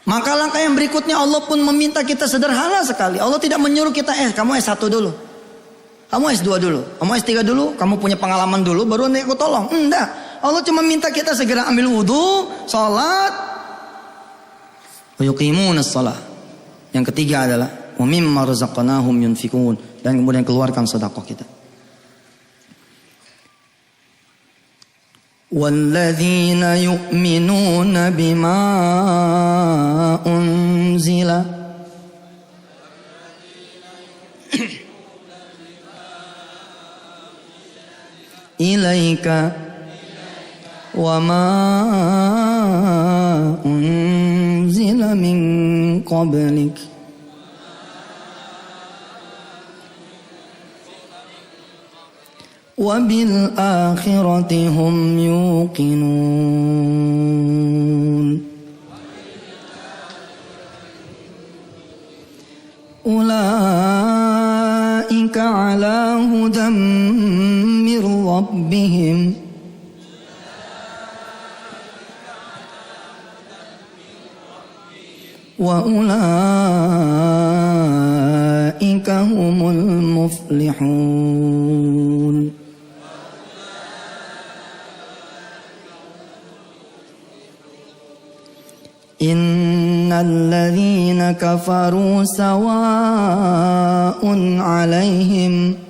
Maka langkah yang berikutnya Allah pun meminta kita sederhana sekali. Allah tidak menyuruh kita kamu S1 dulu, kamu S2 dulu, kamu S3 dulu, kamu punya pengalaman dulu baru nanti aku tolong. Enggak. Allah cuma minta kita segera ambil wudhu, sholat, yuqimunas shalah. Yang ketiga adalah wa mimma razaqnahum yunfikun, dan kemudian keluarkan sedekah kita. وَالَّذِينَ يُؤْمِنُونَ بِمَا أُنْزِلَ إِلَيْكَ وَمَا أُنْزِلَ مِنْ قَبْلِكَ وَبِالْآخِرَةِ هُمْ يُوقِنُونَ أُولَئِكَ عَلَى هُدًى مِّن رَّبِّهِمْ وَأُولَئِكَ هُمُ الْمُفْلِحُونَ. Innalladzina kafaru sawa'un 'alaihim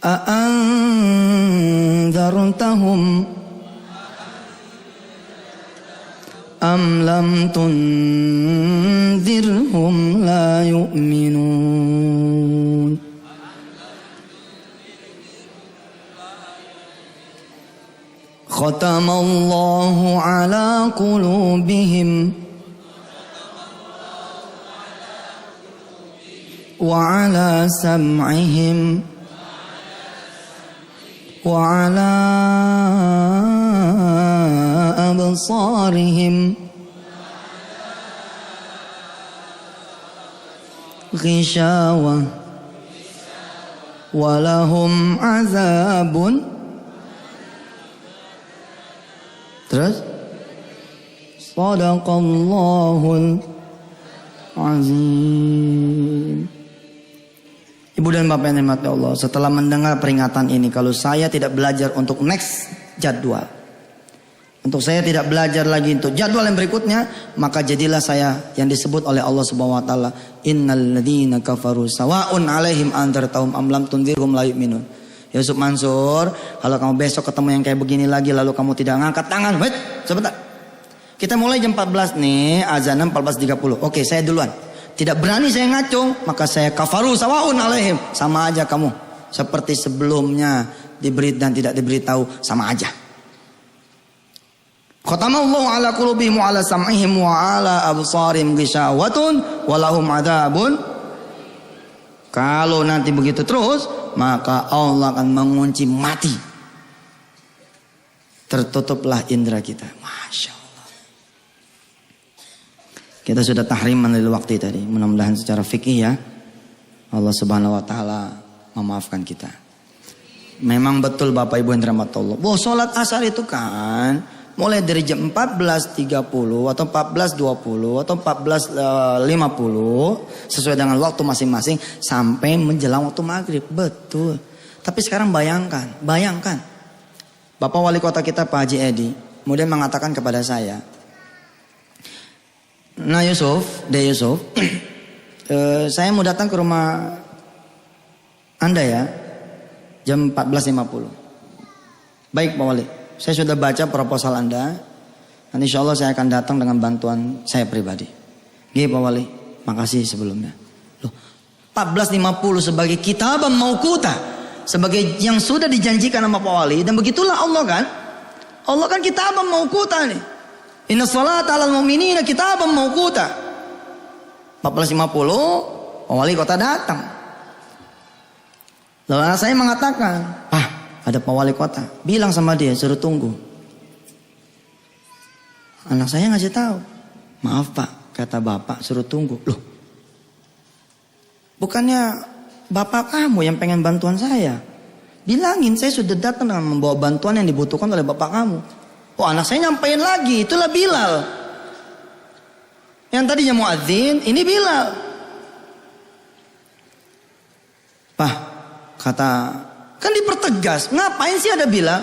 a'anzartahum am lam tunzirhum la yu'minun. Khatamallahu ala qulubihim wa ala sam'ihim wa ala absarihim ghishawah wa lahum azabun. Terus Shadaqallahul Azim. Ibu dan bapak yang dirahmati Allah, setelah mendengar peringatan ini, kalau saya tidak belajar untuk next jadwal, untuk saya tidak belajar lagi untuk jadwal yang berikutnya, maka jadilah saya yang disebut oleh Allah Subhanahu wa taala, innal ladzina kafaru sawa'un 'alaihim anzartahum am lam tunzirhum la yu'minun. Yusuf Mansur, kalau kamu besok ketemu yang kayak begini lagi lalu kamu tidak ngangkat tangan, wait, sebentar. Kita mulai jam 14 nih, azan 14.30. Oke, saya duluan. Tidak berani saya ngacung, maka saya kafaru sawa'un 'alaihim. Sama aja kamu. Seperti sebelumnya diberi dan tidak diberitahu, sama aja. Khatamallahu ala qulubihim wa ala sam'ihim wa ala absarihim ghishawatun wa lahum adzabun. Kalau nanti begitu terus, maka Allah akan mengunci mati. Tertutuplah indera kita. Masya Allah. Kita sudah tahriman dari waktu tadi. Mudah-mudahan secara fikih ya, Allah Subhanahu wa taala memaafkan kita. Memang betul Bapak Ibu yang dirahmati Allah, bahwa sholat asar itu kan mulai dari jam 14.30 atau 14.20 atau 14.50 sesuai dengan waktu masing-masing sampai menjelang waktu maghrib. Betul. Tapi sekarang bayangkan Bapak Wali Kota kita Pak Haji Edi kemudian mengatakan kepada saya, nah Yusuf, saya mau datang ke rumah Anda ya jam 14.50. Baik Pak Wali, saya sudah baca proposal Anda. Dan insya Allah saya akan datang dengan bantuan saya pribadi. Gih Pak Wali, makasih sebelumnya. Loh, 14.50 sebagai kitabam mauquta, sebagai yang sudah dijanjikan sama Pak Wali. Dan begitulah Allah kan. Allah kan kitabam mauquta nih. Inna sholata alal mu'minina kitabam mauquta. 14.50 Pak Wali Kota datang. Lalu anak saya mengatakan, ada Pak Wali Kota, bilang sama dia suruh tunggu. Anak saya ngasih tahu, maaf Pak, kata Bapak suruh tunggu. Loh, bukannya Bapak kamu yang pengen bantuan saya? Bilangin, saya sudah datang dengan membawa bantuan yang dibutuhkan oleh bapak kamu. Oh, anak saya nyampein lagi, itulah Bilal. Yang tadinya muadzin, ini Bilal. Pak, kata, kan dipertegas, ngapain sih ada Bilal?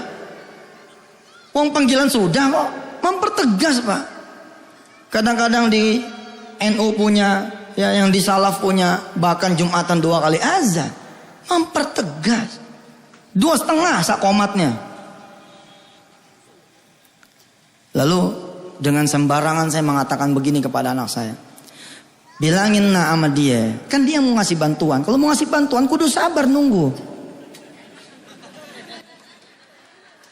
Wong panggilan sudah kok, mempertegas Pak. Kadang-kadang di NU punya, ya yang di Salaf punya, bahkan Jumatan 2 kali azan. Mempertegas. 2,5 sakomatnya. Lalu dengan sembarangan saya mengatakan begini kepada anak saya. Bilangin nah sama dia, kan dia mau ngasih bantuan. Kalau mau ngasih bantuan kudu sabar nunggu.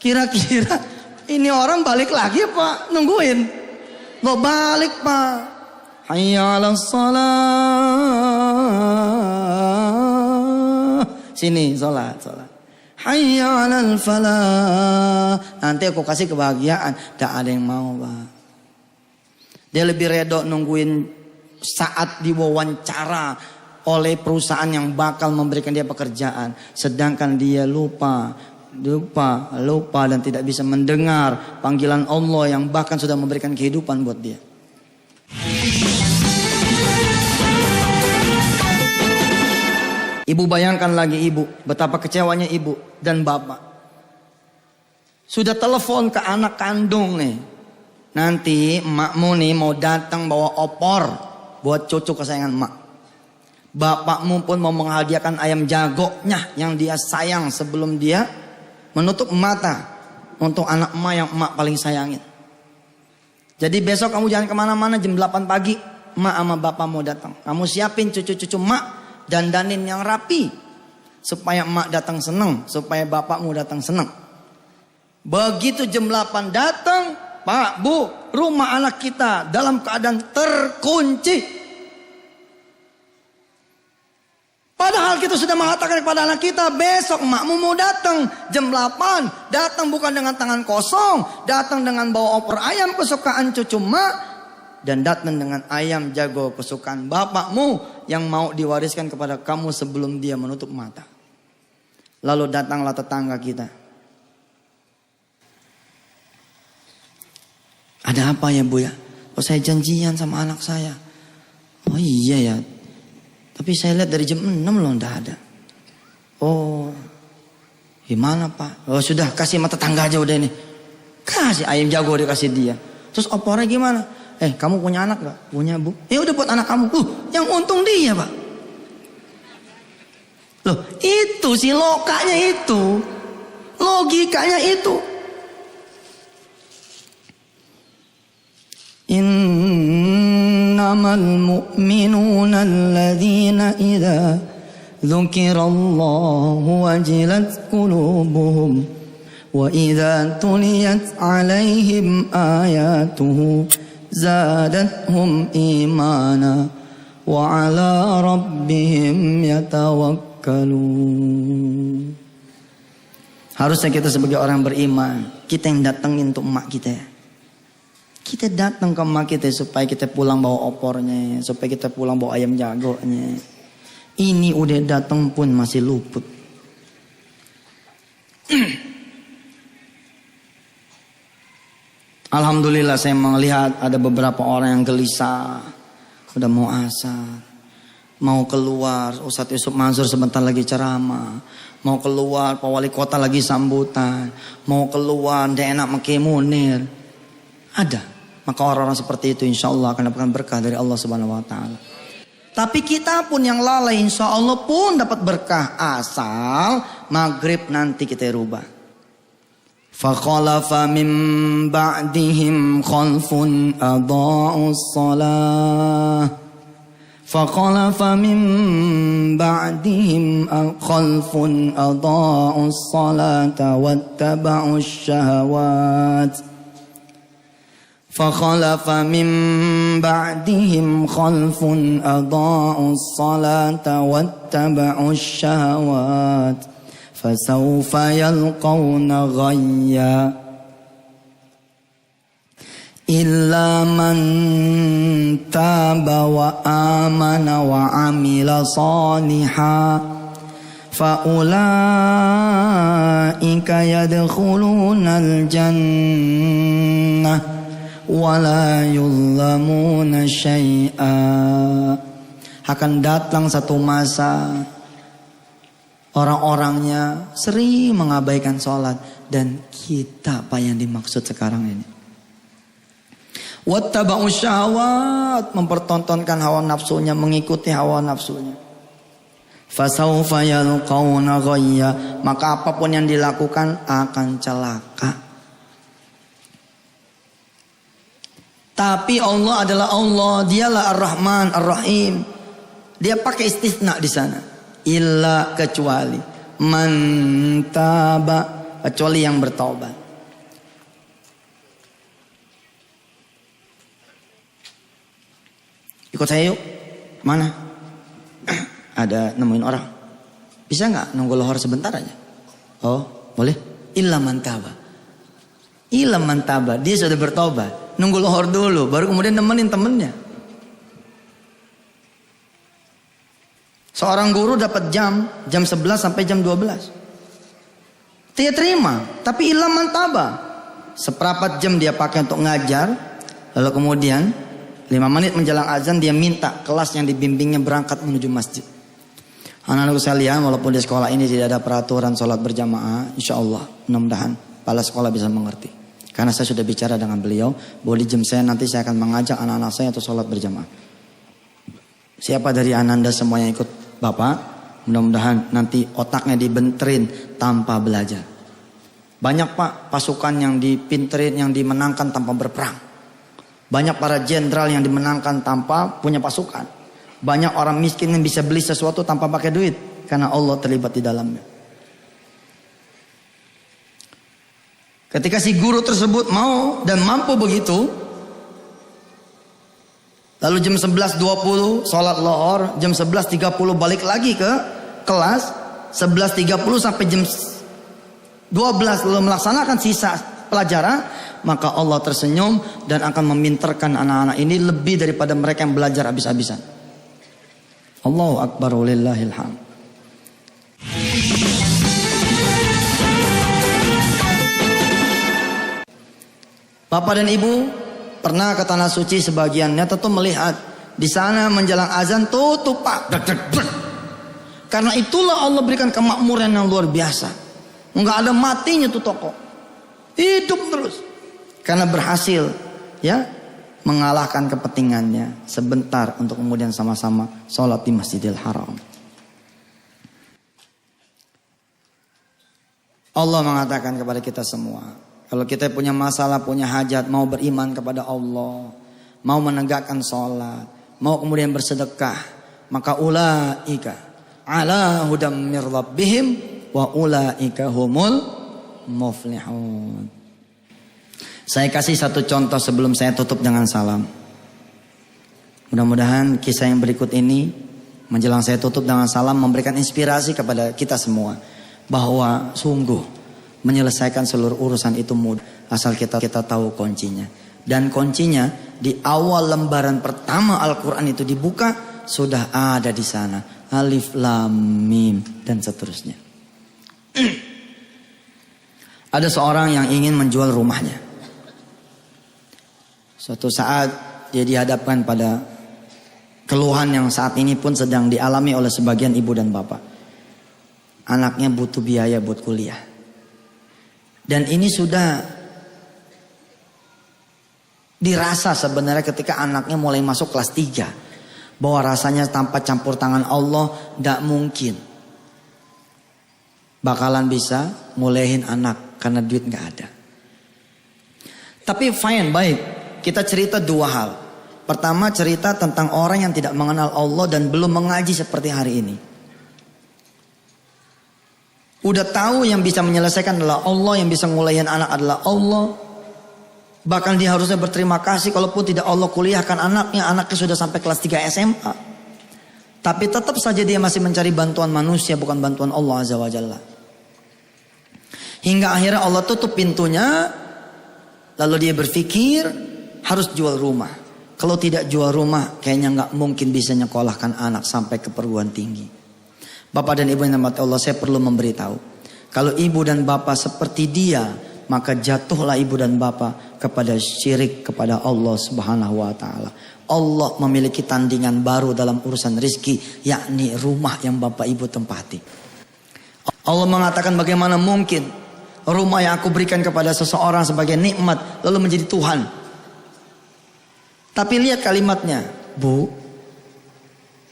Kira-kira ini orang balik lagi Pak, nungguin. Lo balik Pak. Hayya 'alas shalah. Sini salat. Hayya 'alal falah. Nanti aku kasih kebahagiaan. Tak ada yang mau Pak. Dia lebih redo nungguin saat diwawancara oleh perusahaan yang bakal memberikan dia pekerjaan. Sedangkan dia lupa dan tidak bisa mendengar panggilan Allah yang bahkan sudah memberikan kehidupan buat dia. Ibu bayangkan lagi ibu, betapa kecewanya ibu dan bapak. Sudah telepon ke anak kandung nih. Nanti emakmu nih mau datang bawa opor buat cucu kesayangan emak. Bapakmu pun mau menghadiahkan ayam jagonya yang dia sayang sebelum dia menutup mata untuk anak emak yang emak paling sayangin. Jadi besok kamu jangan kemana-mana, jam 8 pagi emak sama bapak mau datang. Kamu siapin cucu-cucu emak, dandanin yang rapi supaya emak datang seneng, supaya bapakmu datang seneng. Begitu jam 8 datang, Pak, Bu, rumah anak kita dalam keadaan terkunci. Padahal kita sudah mengatakan kepada anak kita, besok emakmu mau datang jam 8. Datang bukan dengan tangan kosong, datang dengan bawa opor ayam kesukaan cucu emak, dan datang dengan ayam jago kesukaan bapakmu yang mau diwariskan kepada kamu sebelum dia menutup mata. Lalu datanglah tetangga kita. Ada apa ya Bu ya? Oh saya janjian sama anak saya. Oh iya ya. Tapi saya lihat dari jam 6 loh enggak ada. Oh. Gimana Pak? Oh sudah kasih sama tetangga aja udah ini. Kasih ayam jago dikasih dia. Terus opornya gimana? Kamu punya anak gak? Punya Bu. Ya udah buat anak kamu. Yang untung dia Pak. Loh itu sih lokanya itu. Logikanya itu. Innamal mu'minuna alladhina idza dzukirallahu wajilat qulubuhum wa idza tuliyat 'alaihim ayatuhu zadatuhum imana wa 'ala rabbihim yatawakkalun. Harusnya kita sebagai orang beriman, kita yang datengin untuk emak kita ya. Kita datang ke emak kita supaya kita pulang bawa opornya, supaya kita pulang bawa ayam jagonya. Ini udah datang pun masih luput. Alhamdulillah saya melihat ada beberapa orang yang gelisah. Udah mau asar, mau keluar. Ustadz Yusuf Mansur sebentar lagi ceramah. Mau keluar, Pak Wali Kota lagi sambutan. Mau keluar, dia enak pakai Munir. Ada. Maka orang-orang seperti itu insya Allah akan dapatkan berkah dari Allah Subhanahu Wa Taala. Tapi kita pun yang lalai insya Allah pun dapat berkah asal maghrib nanti kita rubah. Fakhalafa min ba'dihim khalfun adha'us salah. Fakhalafa min ba'dihim khalfun adha'us salata wattaba'us syahawat. فخلف من بعدهم خلف أضاعوا الصلاة واتبعوا الشهوات فسوف يلقون غيا إلا من تاب وآمن وعمل صالحا faulaika yadkhulunal jannah wala yuzlamuna syai'a. Akan datang satu masa orang-orangnya sering mengabaikan sholat, dan kita apa yang dimaksud sekarang ini. Wattaba'u syahwat, mempertontonkan hawa nafsunya, mengikuti hawa nafsunya. Fasawfa yalqawna ghayya, maka apapun yang dilakukan akan celaka. Tapi Allah adalah Allah, dialah Ar-Rahman, Ar-Rahim. Dia pakai istisna di sana. Illa, kecuali man taba, kecuali yang bertaubat. Ikut saya yuk. Mana? Ada nemuin orang. Bisa nggak nunggu lohor sebentar aja? Oh, boleh. Illa man taba. Illa man taba, dia sudah bertobat. Nunggu lohor dulu, baru kemudian nemenin temennya. Seorang guru dapat jam 11 sampai jam 12. Dia terima, tapi illa man taba. Seperempat jam dia pakai untuk ngajar, lalu kemudian 5 menit menjelang azan dia minta kelas yang dibimbingnya berangkat menuju masjid. Anak-anak sekalian, walaupun di sekolah ini tidak ada peraturan sholat berjamaah, insya Allah mudah-mudahan kepala sekolah bisa mengerti. Karena saya sudah bicara dengan beliau, bahwa di jam saya nanti saya akan mengajak anak-anak saya untuk sholat berjamaah. Siapa dari ananda semua yang ikut Bapak, mudah-mudahan nanti otaknya dibenterin tanpa belajar. Banyak Pak pasukan yang dipinterin, yang dimenangkan tanpa berperang. Banyak para jenderal yang dimenangkan tanpa punya pasukan. Banyak orang miskin yang bisa beli sesuatu tanpa pakai duit, karena Allah terlibat di dalamnya. Ketika si guru tersebut mau dan mampu begitu, lalu jam 11.20 sholat lohor, jam 11.30 balik lagi ke kelas, 11.30 sampai jam 12 lalu melaksanakan sisa pelajaran, maka Allah tersenyum dan akan meminterkan anak-anak ini lebih daripada mereka yang belajar habis-habisan. Allahu Akbar walillahil hamd. Bapak dan Ibu pernah ke tanah suci, sebagiannya tentu melihat di sana menjelang azan tutup Pak. Karena itulah Allah berikan kemakmuran yang luar biasa. Enggak ada matinya tuh toko. Hidup terus. Karena berhasil ya mengalahkan kepentingannya sebentar untuk kemudian sama-sama sholat di Masjidil Haram. Allah mengatakan kepada kita semua, kalau kita punya masalah, punya hajat, mau beriman kepada Allah, mau menegakkan sholat, mau kemudian bersedekah, maka ulaika ala hudam mir rabbihim wa ulaika humul muflihun. Saya kasih satu contoh sebelum saya tutup dengan salam. Mudah-mudahan kisah yang berikut ini menjelang saya tutup dengan salam memberikan inspirasi kepada kita semua, bahwa sungguh menyelesaikan seluruh urusan itu mudah asal kita tahu kuncinya. Dan kuncinya di awal lembaran pertama Al-Quran itu dibuka sudah ada di sana, alif lam mim dan seterusnya. Ada seorang yang ingin menjual rumahnya. Suatu saat dia dihadapkan pada keluhan yang saat ini pun sedang dialami oleh sebagian ibu dan bapak. Anaknya butuh biaya buat kuliah. Dan ini sudah dirasa sebenarnya ketika anaknya mulai masuk kelas 3. Bahwa rasanya tanpa campur tangan Allah tidak mungkin bakalan bisa ngulehin anak karena duit gak ada. Tapi fine, baik. Kita cerita dua hal. Pertama, cerita tentang orang yang tidak mengenal Allah dan belum mengaji seperti hari ini. Udah tahu yang bisa menyelesaikan adalah Allah, yang bisa ngulehin anak adalah Allah. Bahkan dia harusnya berterima kasih kalaupun tidak Allah kuliahkan anaknya sudah sampai kelas 3 SMA. Tapi tetap saja dia masih mencari bantuan manusia, bukan bantuan Allah Azza wa Jalla. Hingga akhirnya Allah tutup pintunya. Lalu dia berpikir harus jual rumah. Kalau tidak jual rumah kayaknya gak mungkin bisa nyekolahkan anak sampai ke perguruan tinggi. Bapak dan Ibu yang dirahmati Allah, saya perlu memberitahu. Kalau ibu dan bapak seperti dia, maka jatuhlah ibu dan bapak kepada syirik kepada Allah Subhanahu wa taala. Allah memiliki tandingan baru dalam urusan rizki, yakni rumah yang bapak ibu tempati. Allah mengatakan, bagaimana mungkin rumah yang aku berikan kepada seseorang sebagai nikmat lalu menjadi Tuhan. Tapi lihat kalimatnya, Bu,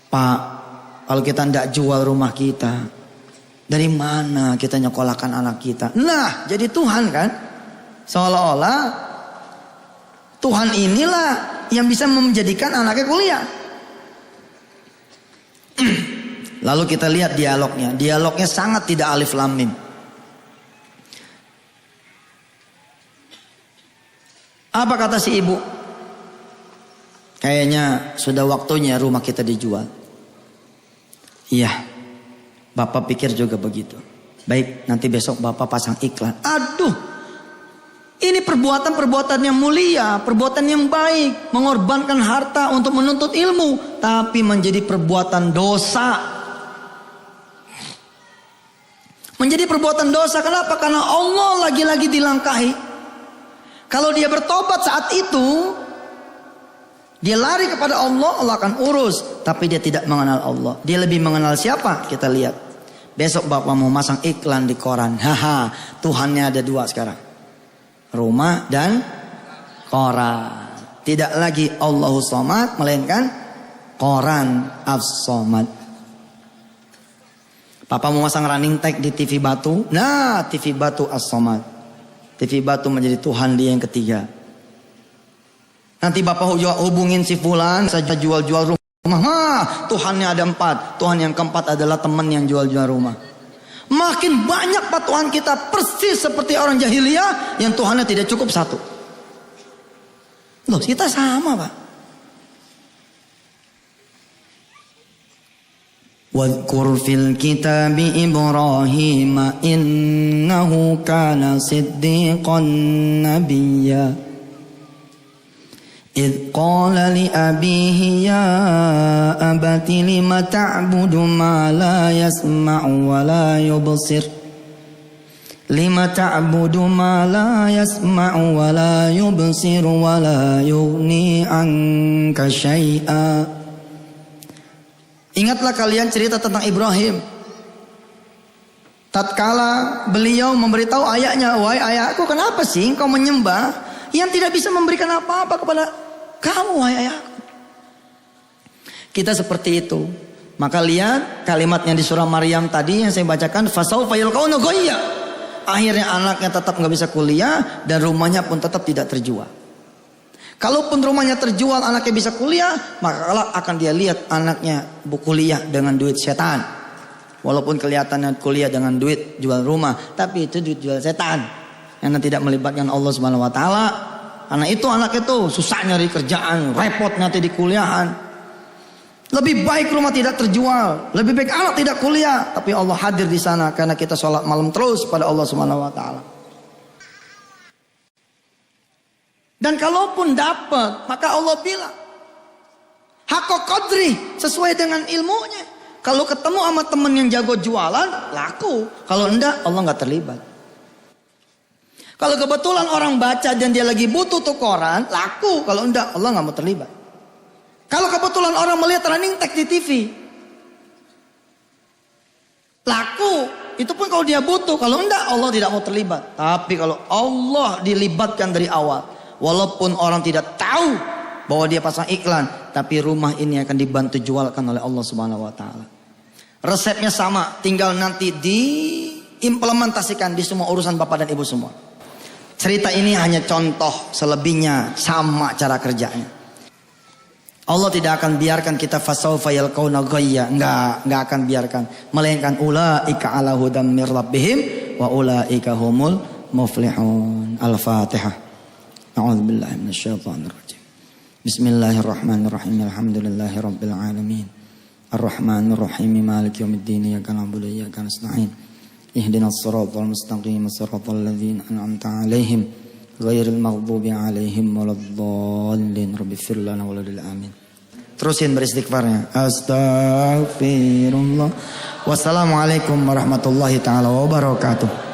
Pak, kalau kita tidak jual rumah kita, dari mana kita nyekolahkan anak kita? Nah, jadi Tuhan kan? Seolah-olah Tuhan inilah yang bisa menjadikan anaknya kuliah. Lalu kita lihat dialognya. Dialognya sangat tidak alif lam mim. Apa kata si ibu? Kayaknya sudah waktunya rumah kita dijual. Iya, bapak pikir juga begitu. Baik, nanti besok bapak pasang iklan. Aduh, ini perbuatan-perbuatan yang mulia, perbuatan yang baik, mengorbankan harta untuk menuntut ilmu, tapi menjadi perbuatan dosa. Menjadi perbuatan dosa, kenapa? Karena Allah lagi-lagi dilangkahi. Kalau dia bertobat saat itu, dia lari kepada Allah, Allah akan urus. Tapi dia tidak mengenal Allah. Dia lebih mengenal siapa? Kita lihat. Besok bapak mau masang iklan di koran. Haha, Tuhannya ada dua sekarang. Rumah dan koran. Tidak lagi Allahus Somad, melainkan koran As-Somad. Papa mau masang running tag di TV Batu. Nah, TV Batu As-Somad. TV Batu menjadi Tuhan dia yang ketiga. Nanti bapak hubungin si fulan saja jual-jual rumah. Tuhannya ada 4. Tuhan yang keempat adalah teman yang jual-jual rumah. Makin banyak pak Tuhan kita persis seperti orang jahiliyah yang Tuhannya tidak cukup 1. Loh, kita sama pak. Wadhkur fil kitabi Ibrahim innahu kana siddiqan nabiyya. إذ قال لأبيه يا أبت لم تعبد ما لا يسمع ولا يبصر لم تعبد ما لا يسمع ولا يبصر ولا يغني عنك شيئا. Ingatlah kalian cerita tentang Ibrahim. Tatkala beliau memberitahu ayahnya, wahai ayahku, kenapa sih engkau menyembah yang tidak bisa memberikan apa-apa kepada kamu, wahai ayahku. Kita seperti itu. Maka lihat kalimatnya di surah Maryam tadi yang saya bacakan, fasaufa yalqauna ghayya. Akhirnya anaknya tetap nggak bisa kuliah dan rumahnya pun tetap tidak terjual. Kalaupun rumahnya terjual, anaknya bisa kuliah, maka akan dia lihat anaknya kuliah dengan duit setan. Walaupun kelihatannya kuliah dengan duit jual rumah, tapi itu duit jual setan yang tidak melibatkan Allah Subhanahu wa taala. Karena itu anak itu susah nyari kerjaan, repot nanti di kuliahan. Lebih baik rumah tidak terjual, lebih baik anak tidak kuliah, tapi Allah hadir di sana karena kita sholat malam terus pada Allah Subhanahu wa taala. Dan kalaupun dapat, maka Allah bilang haqqa qadri, sesuai dengan ilmunya. Kalau ketemu sama teman yang jago jualan, laku. Kalau enggak, Allah nggak terlibat. Kalau kebetulan orang baca dan dia lagi butuh tuh koran, laku. Kalau enggak, Allah nggak mau terlibat. Kalau kebetulan orang melihat running tag di TV, laku. Itu pun kalau dia butuh. Kalau enggak, Allah tidak mau terlibat. Tapi kalau Allah dilibatkan dari awal, walaupun orang tidak tahu bahwa dia pasang iklan, tapi rumah ini akan dibantu jualkan oleh Allah Subhanahu wa taala. Resepnya sama, tinggal nanti diimplementasikan di semua urusan bapak dan ibu semua. Cerita ini hanya contoh, selebihnya sama cara kerjanya. Allah tidak akan biarkan kita fasaufa yalqauna ghayya, enggak akan biarkan, melainkan ulaika ala hudam mir rabbihim wa ulaika humul muflihun. Al-Fatihah. A'udzubillahi minasyaitonir rajim. Bismillahirrahmanirrahim. Alhamdulillahirabbil alamin. Ar-Rahmanir Rahim. Maliki yaumiddin. Iyyaka na'budu wa iyyaka nasta'in. Ihdinas siratal mustaqim. Siratal ladzina an'amta 'alaihim ghairil maghdubi 'alaihim waladdallin. Rabbighfir lana wa lil amin. Terusin beristighfarnya. Astaghfirullah Wassalamualaikum warahmatullahi taala wabarakatuh.